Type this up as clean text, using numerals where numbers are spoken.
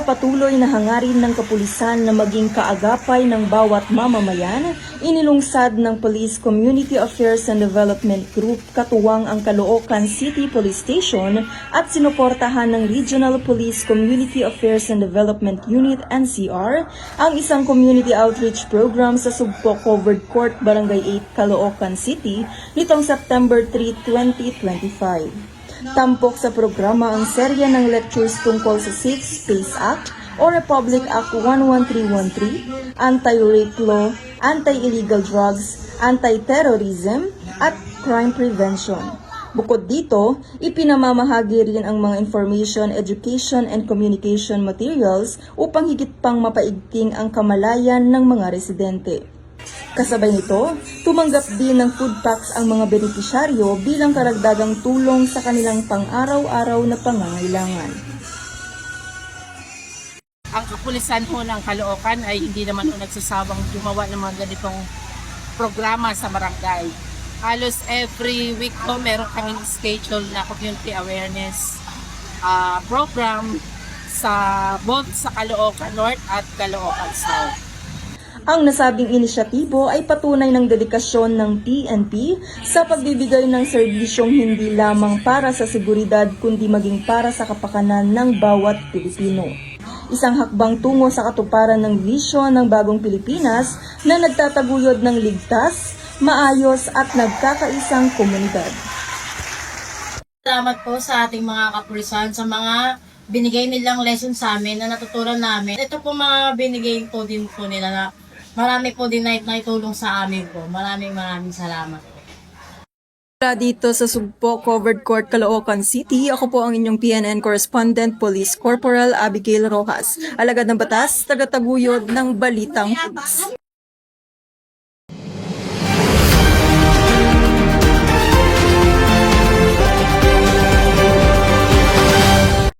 patuloy na hangarin ng kapulisan na maging kaagapay ng bawat mamamayan, inilungsad ng Police Community Affairs and Development Group katuwang ang Caloocan City Police Station at sinuportahan ng Regional Police Community Affairs and Development Unit NCR ang isang community outreach program sa Sugpo Covered Court, Barangay 8, Caloocan City nitong September 3, 2025. Tampok sa programa ang serya ng lectures tungkol sa Safe Space Act o Republic Act 11313, Anti-Rape Law, Anti-Illegal Drugs, Anti-Terrorism at Crime Prevention. Bukod dito, ipinamamahagi rin ang mga information, education and communication materials upang higit pang mapaigting ang kamalayan ng mga residente. Kasabay nito, tumanggap din ng food packs ang mga benepisyaryo bilang karagdagang tulong sa kanilang pang-araw-araw na pangangailangan. Ang kapulisan ho ng Caloocan ay hindi naman nagsasawang gumawa ng mga ganitong programa sa barangay. Halos every week ho meron kaming schedule na community awareness program sa both sa Caloocan North at Caloocan South. Ang nasabing inisyatibo ay patunay ng dedikasyon ng PNP sa pagbibigay ng serbisyong hindi lamang para sa seguridad kundi maging para sa kapakanan ng bawat Pilipino. Isang hakbang tungo sa katuparan ng visyon ng bagong Pilipinas na nagtataguyod ng ligtas, maayos at nagkakaisang komunidad. Salamat po sa ating mga kapulisan sa mga binigay nilang lesson sa amin na natutunan namin. Ito po mga binigay po din po nila na marami po din na itulong sa amin po. Maraming salamat po. Mula dito sa Sugpo Covered Court, Caloocan City, ako po ang inyong PNN Correspondent Police Corporal Abigail Rojas. Alagad ng batas, tagataguyod ng Balitang Pulis.